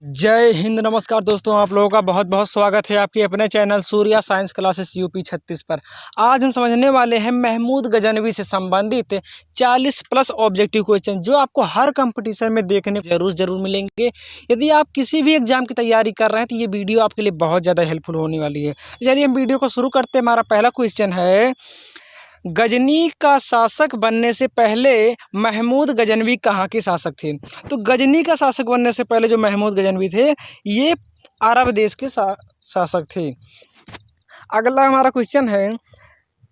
जय हिंद। नमस्कार दोस्तों, आप लोगों का बहुत बहुत स्वागत है आपके अपने channel Surya science classes UP 36 पर। आज हम समझने वाले हैं महमूद गजनवी से संबंधित 40 प्लस ऑब्जेक्टिव क्वेश्चन जो आपको हर कंपटीशन में देखने जरूर मिलेंगे। यदि आप किसी भी एग्जाम की तैयारी कर रहे हैं तो ये वीडियो आपके लिए बहुत ज़्यादा हेल्पफुल होने वाली है। चलिए हम वीडियो को शुरू करते हैं। हमारा पहला क्वेश्चन है, गजनी का शासक बनने से पहले महमूद गजनवी कहाँ के शासक थे? तो गजनी का शासक बनने से पहले जो महमूद गजनवी थे ये अरब देश के शासक थे। अगला हमारा क्वेश्चन है,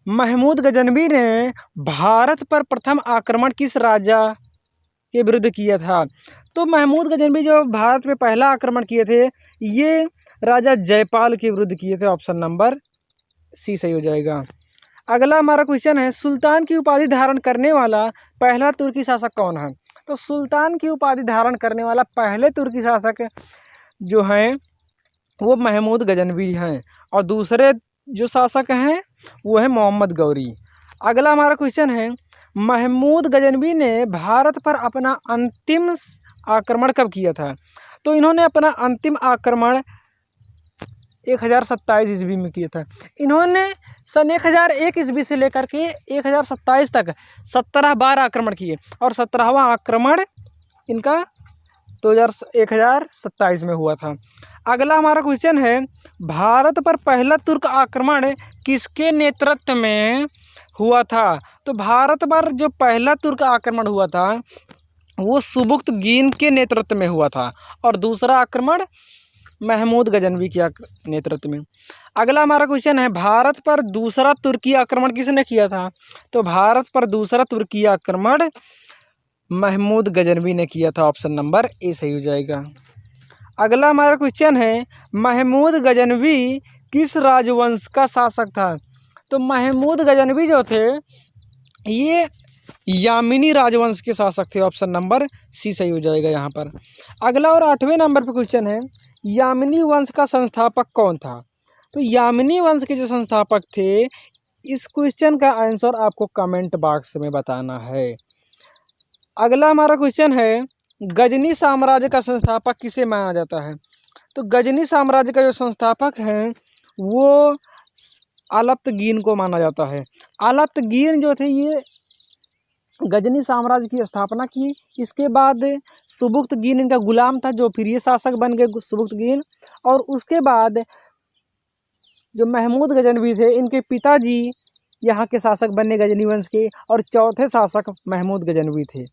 महमूद गजनवी ने भारत पर प्रथम आक्रमण किस राजा के विरुद्ध किया था? तो महमूद गजनवी जो भारत में पहला आक्रमण किए थे ये राजा जयपाल के विरुद्ध किए थे। ऑप्शन नंबर सी सही हो जाएगा। अगला हमारा क्वेश्चन है, सुल्तान की उपाधि धारण करने वाला पहला तुर्की शासक कौन है? तो सुल्तान की उपाधि धारण करने वाला पहले तुर्की शासक जो हैं वो महमूद गजनवी हैं और दूसरे जो शासक हैं वो है मोहम्मद गौरी। अगला हमारा क्वेश्चन है, महमूद गजनवी ने भारत पर अपना अंतिम आक्रमण कब किया था? तो इन्होंने अपना अंतिम आक्रमण 1027 ईस्वी में किया था। इन्होंने सन 1001 ईस्वी से लेकर के 1027 तक 17 बार आक्रमण किए और 17वां आक्रमण इनका 1027 में हुआ था। अगला हमारा क्वेश्चन है, भारत पर पहला तुर्क आक्रमण किसके नेतृत्व में हुआ था? तो भारत पर जो पहला तुर्क आक्रमण हुआ था वो सुबुक्तगीन के नेतृत्व में हुआ था और दूसरा आक्रमण महमूद गजनवी के नेतृत्व में। अगला हमारा क्वेश्चन है, भारत पर दूसरा तुर्की आक्रमण किसने किया था? तो भारत पर दूसरा तुर्की आक्रमण महमूद गजनवी ने किया था। ऑप्शन नंबर ए सही हो जाएगा। अगला हमारा क्वेश्चन है, महमूद गजनवी किस राजवंश का शासक था? तो महमूद गजनवी जो थे ये यामिनी राजवंश के शासक थे। ऑप्शन नंबर सी सही हो जाएगा यहाँ पर। अगला और 8वें नंबर पर क्वेश्चन है, यामिनी वंश का संस्थापक कौन था? तो यामिनी वंश के जो संस्थापक थे इस क्वेश्चन का आंसर आपको कमेंट बॉक्स में बताना है। अगला हमारा क्वेश्चन है, गजनी साम्राज्य का संस्थापक किसे माना जाता है? तो गजनी साम्राज्य का जो संस्थापक है वो अलप्तगीन को माना जाता है। अलप्तगीन जो थे ये गजनी साम्राज्य की स्थापना की। इसके बाद सुबुक्तगीन इनका गुलाम था जो फिर ये शासक बन गए सुबुक्तगीन। और उसके बाद जो महमूद गजनवी थे इनके पिताजी यहाँ के शासक बने गजनी वंश के और चौथे शासक महमूद गजनवी थे।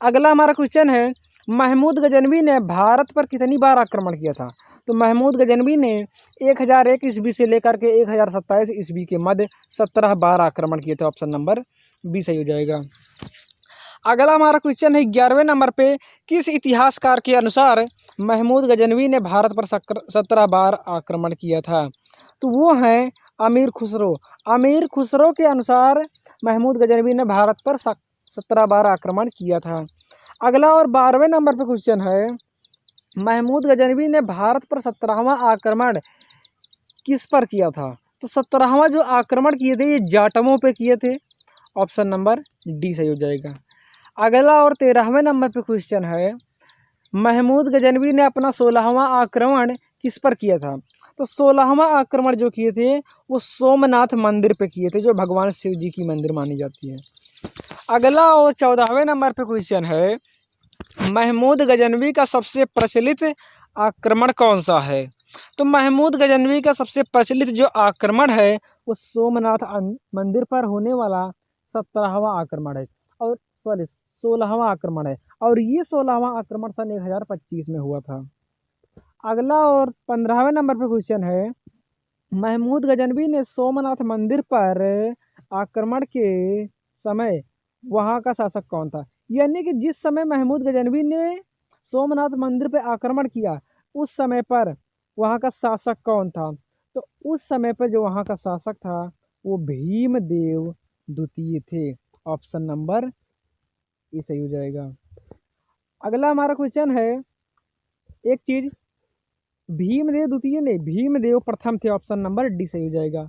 अगला हमारा क्वेश्चन है, महमूद गजनवी ने भारत पर कितनी बार आक्रमण किया था? तो महमूद गजनवी ने 1001 ईस्वी से लेकर के 1027 ईस्वी के मध्य 17 बार आक्रमण किए थे। ऑप्शन नंबर बी सही हो जाएगा। अगला हमारा क्वेश्चन है, 11वें नंबर पे, किस इतिहासकार के अनुसार महमूद गजनवी ने भारत पर 17 बार आक्रमण किया था? तो वो हैं अमीर खुसरो। अमीर खुसरो के अनुसार महमूद गजनवी ने भारत पर 17 बार आक्रमण किया था। अगला और 12वें नंबर पे क्वेश्चन है, महमूद गजनवी ने भारत पर 17वां आक्रमण किस पर किया था? तो 17वां जो आक्रमण किए थे ये जाटवों पे किए थे। ऑप्शन नंबर डी सही हो जाएगा। अगला और 13वें नंबर पे क्वेश्चन है, महमूद गजनवी ने अपना 16वां आक्रमण किस पर किया था? तो 16वां आक्रमण जो किए थे वो सोमनाथ मंदिर पे किए थे जो भगवान शिव जी की मंदिर मानी जाती है। अगला और 14वें नंबर पे क्वेश्चन है, महमूद गजनवी का सबसे प्रचलित आक्रमण कौन सा है? तो महमूद गजनवी का सबसे प्रचलित जो आक्रमण है वो सोमनाथ मंदिर पर होने वाला 17वां आक्रमण है और 16वां आक्रमण है और ये 16वां आक्रमण सन 1025 में हुआ था। अगला और 15वें नंबर पर क्वेश्चन है, महमूद गजनवी ने सोमनाथ मंदिर पर आक्रमण के समय वहाँ का शासक कौन था? यानी कि जिस समय महमूद गजनवी ने सोमनाथ मंदिर पर आक्रमण किया उस समय पर वहाँ का शासक कौन था? तो उस समय पर जो वहाँ का शासक था वो भीमदेव द्वितीय थे। ऑप्शन नंबर ए सही हो जाएगा। अगला हमारा क्वेश्चन है, एक चीज भीमदेव द्वितीय नहीं भीमदेव प्रथम थे। ऑप्शन नंबर डी सही हो जाएगा।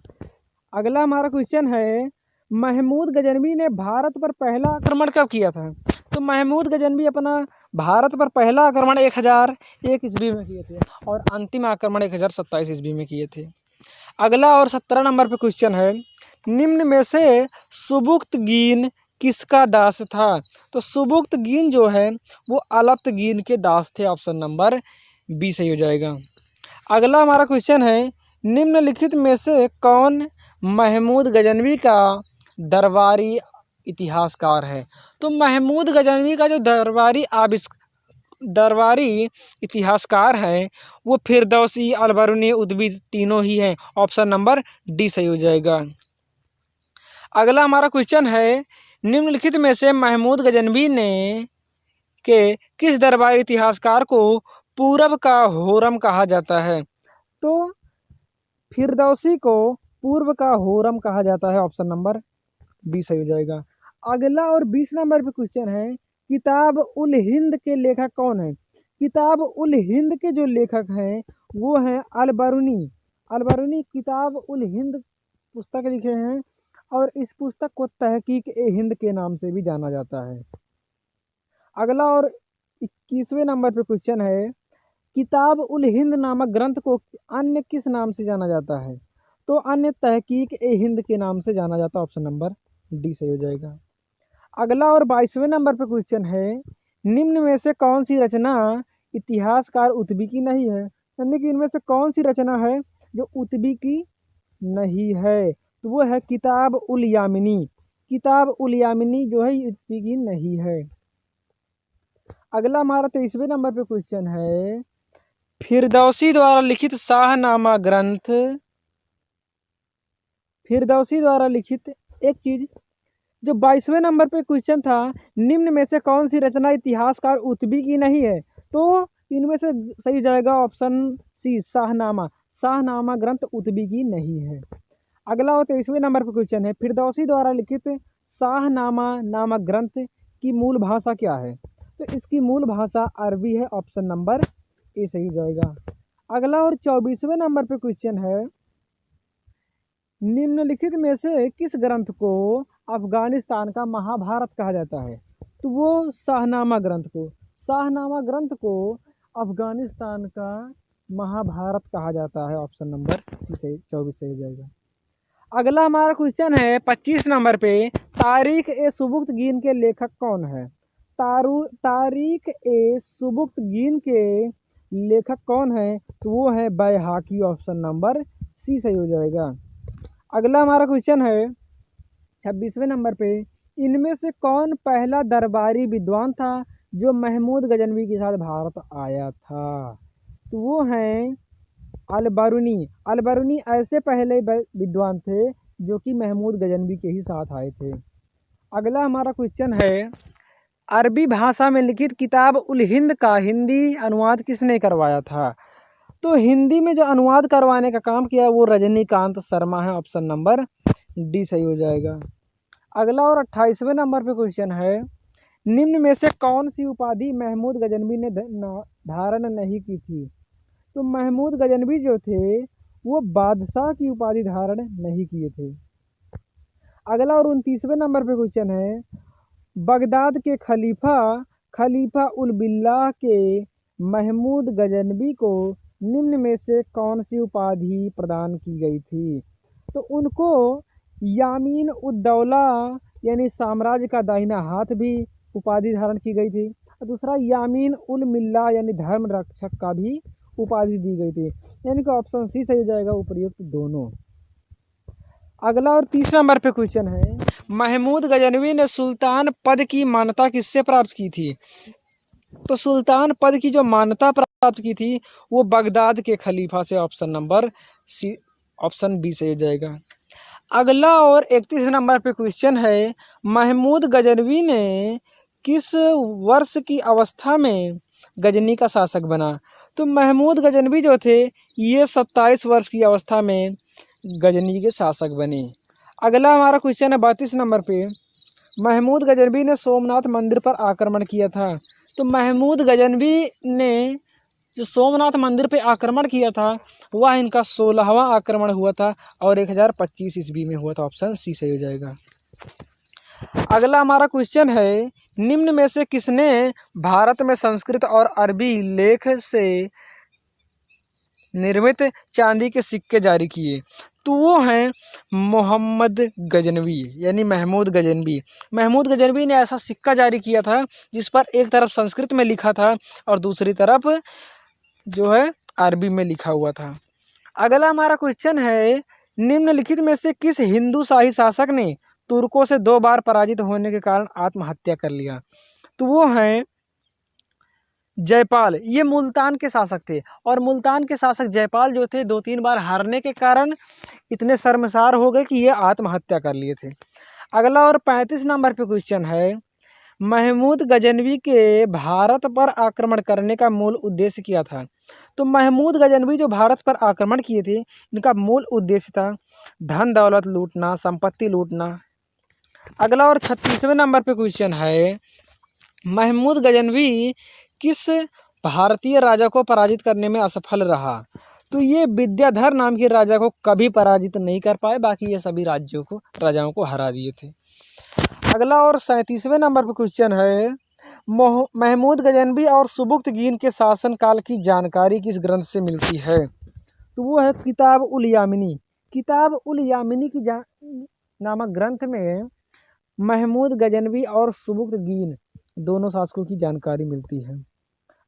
अगला हमारा क्वेश्चन है, महमूद गजनवी ने भारत पर पहला आक्रमण कब किया था? तो महमूद गजनवी अपना भारत पर पहला आक्रमण 1001 ईस्वी में किए थे और अंतिम आक्रमण 1027 ईस्वी में किए थे। अगला और 17 नंबर पे क्वेश्चन है, निम्न में से सुबुक्तगीन किसका दास था? तो सुबुक्तगीन जो है वो अलप्तगीन के दास थे। ऑप्शन नंबर बी सही हो जाएगा। अगला हमारा क्वेश्चन है, निम्नलिखित में से कौन महमूद गजनवी का दरबारी इतिहासकार है? तो महमूद गजनवी का जो दरबारी इतिहासकार हैं वो फिरदौसी, अलबरूनी, उद्बी तीनों ही हैं। ऑप्शन नंबर डी सही हो जाएगा। अगला हमारा क्वेश्चन है, निम्नलिखित में से महमूद गजनवी ने के किस दरबारी इतिहासकार को पूरब का होरम कहा जाता है? तो फिरदौसी को पूर्व का होरम कहा जाता है। ऑप्शन नंबर बी सही हो जाएगा। अगला और 20 नंबर पे क्वेश्चन है, किताब उल हिंद के लेखक कौन है? किताब उल हिंद के जो लेखक हैं वो हैं अलबरूनी। अलबरूनी किताब उल हिंद पुस्तक लिखे हैं और इस पुस्तक को तहकीक ए हिंद के नाम से भी जाना जाता है। अगला और 21वें नंबर पे क्वेश्चन है, किताब उल हिंद नामक ग्रंथ को अन्य किस नाम से जाना जाता है? तो अन्य तहकीक ए हिंद के नाम से जाना जाता है। ऑप्शन नंबर डी सही हो जाएगा। अगला और 22वें नंबर पर क्वेश्चन है, निम्न में से कौन सी रचना इतिहासकार उतबी की नहीं है? यानी कि इनमें से कौन सी रचना है जो उतबी की नहीं है? तो वो है किताब उल यामिनी। किताब उल यामिनी जो है उतबी की नहीं है। अगला हमारा 23वें नंबर पे क्वेश्चन है, फिरदौसी द्वारा लिखित शाहनामा ग्रंथ, फिरदौसी द्वारा लिखित एक चीज जो 22वें नंबर पे क्वेश्चन था, निम्न में से कौन सी रचना इतिहासकार उतबी की नहीं है? तो इनमें से सही जाएगा ऑप्शन सी, शाहनामा। शाहनामा ग्रंथ उतबी की नहीं है। अगला और 23वें नंबर पे क्वेश्चन है, फिरदौसी द्वारा लिखित शाहनामा नामक ग्रंथ की मूल भाषा क्या है? तो इसकी मूल भाषा अरबी है। ऑप्शन नंबर ए सही जाएगा। अगला और 24वें नंबर पे क्वेश्चन है, निम्नलिखित में से किस ग्रंथ को अफगानिस्तान का महाभारत कहा जाता है? तो वो शाहनामा ग्रंथ को अफगानिस्तान का महाभारत कहा जाता है। ऑप्शन नंबर सी सही 24 सही हो जाएगा। अगला हमारा क्वेश्चन है 25 नंबर पे, तारीख ए सुबुक्तगीन के लेखक कौन है? तारीख ए सुबुक्तगीन के लेखक कौन है? तो वो है बैहाकी। ऑप्शन नंबर सी सही हो जाएगा। अगला हमारा क्वेश्चन है 26वें नंबर पे, इनमें से कौन पहला दरबारी विद्वान था जो महमूद गजनवी के साथ भारत आया था? तो वो हैं अलबरूनी। अलबरूनी ऐसे पहले विद्वान थे जो कि महमूद गजनवी के ही साथ आए थे। अगला हमारा क्वेश्चन है, अरबी भाषा में लिखित किताब उल हिंद का हिंदी अनुवाद किसने करवाया था? तो हिंदी में जो अनुवाद करवाने का काम किया वो रजनीकांत शर्मा है। ऑप्शन नंबर डी सही हो जाएगा। अगला और 28वें नंबर पे क्वेश्चन है, निम्न में से कौन सी उपाधि महमूद गजनवी ने धारण नहीं की थी? तो महमूद गजनवी जो थे वो बादशाह की उपाधि धारण नहीं किए थे। अगला और 29वें नंबर पे क्वेश्चन है, बगदाद के खलीफा उल बिल्लाह के महमूद गजनवी को निम्न में से कौन सी उपाधि प्रदान की गई थी? तो उनको यामीन उद्दौला यानी साम्राज्य का दाहिना हाथ भी उपाधि धारण की गई थी और दूसरा यामीन उल मिल्ला यानी धर्म रक्षक का भी उपाधि दी गई थी। यानी कि ऑप्शन सी सही हो जाएगा, उपयुक्त दोनों। अगला और 30 नंबर पे क्वेश्चन है, महमूद गजनवी ने सुल्तान पद की मान्यता किससे प्राप्त की थी? तो सुल्तान पद की जो मान्यता प्राप्त की थी वो बगदाद के खलीफा से। Option number C, option B से हो जाएगा। अगला और 31 नंबर पे क्वेश्चन है, महमूद गजनवी ने किस वर्ष की अवस्था में गजनी का शासक बना? तो महमूद गजनवी जो थे ये 27 वर्ष की अवस्था में गजनी के शासक बने। अगला हमारा क्वेश्चन है 32 नंबर पे, महमूद गजनवी ने सोमनाथ मंदिर पर आक्रमण किया था। तो महमूद गजनवी ने जो सोमनाथ मंदिर पे आक्रमण किया था वह इनका 16वां आक्रमण हुआ था और 1025 ईस्वी में हुआ था। ऑप्शन सी सही हो जाएगा। अगला हमारा क्वेश्चन है, निम्न में से किसने भारत में संस्कृत और अरबी लेख से निर्मित चांदी के सिक्के जारी किए? तो वो हैं मोहम्मद गजनवी यानी महमूद गजनवी। महमूद गजनवी ने ऐसा सिक्का जारी किया था जिस पर एक तरफ संस्कृत में लिखा था और दूसरी तरफ जो है अरबी में लिखा हुआ था। अगला हमारा क्वेश्चन है, निम्नलिखित में से किस हिंदू शाही शासक ने तुर्कों से 2 बार पराजित होने के कारण आत्महत्या कर लिया? तो वो हैं जयपाल। ये मुल्तान के शासक थे और मुल्तान के शासक जयपाल जो थे 2-3 बार हारने के कारण इतने शर्मसार हो गए कि ये आत्महत्या कर लिए थे। अगला और 35 नंबर पे क्वेश्चन है, महमूद गजनवी के भारत पर आक्रमण करने का मूल उद्देश्य क्या था? तो महमूद गजनवी जो भारत पर आक्रमण किए थे, इनका मूल उद्देश्य था धन दौलत लूटना, संपत्ति लूटना। अगला और 36वें नंबर पे क्वेश्चन है, महमूद गजनवी किस भारतीय राजा को पराजित करने में असफल रहा? तो ये विद्याधर नाम के राजा को कभी पराजित नहीं कर पाए, बाकी ये सभी राजाओं को हरा दिए थे। अगला और 37वें नंबर पर क्वेश्चन है, महमूद गजनवी और सुबुक्तगीन के शासनकाल की जानकारी किस ग्रंथ से मिलती है? तो वो है किताब उल यामिनी। किताब उल यामिनी की नामक ग्रंथ में महमूद गजनवी और सुबुक्तगीन दोनों शासकों की जानकारी मिलती है।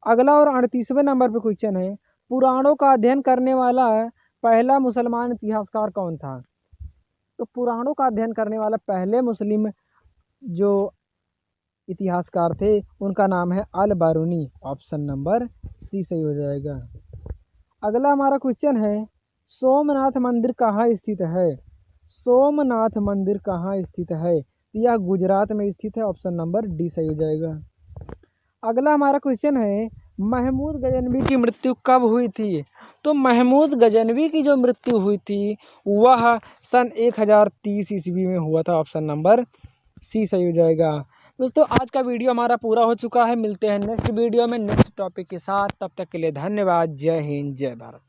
अगला और 38वें नंबर पर क्वेश्चन है, पुराणों का अध्ययन करने वाला पहला मुसलमान इतिहासकार कौन था? तो पुराणों का अध्ययन करने वाला पहले मुस्लिम जो इतिहासकार थे उनका नाम है अल बारूनी। ऑप्शन नंबर सी सही हो जाएगा। अगला हमारा क्वेश्चन है, सोमनाथ मंदिर कहाँ स्थित है? सोमनाथ मंदिर कहाँ स्थित है? यह गुजरात में स्थित है। ऑप्शन नंबर डी सही हो जाएगा। अगला हमारा क्वेश्चन है, महमूद गजनवी की मृत्यु कब हुई थी? तो महमूद गजनवी की जो मृत्यु हुई थी वह सन 1030 ईस्वी में हुआ था। ऑप्शन नंबर सी सही हो जाएगा। दोस्तों आज का वीडियो हमारा पूरा हो चुका है। मिलते हैं नेक्स्ट वीडियो में नेक्स्ट टॉपिक के साथ। तब तक के लिए धन्यवाद। जय हिंद, जय भारत।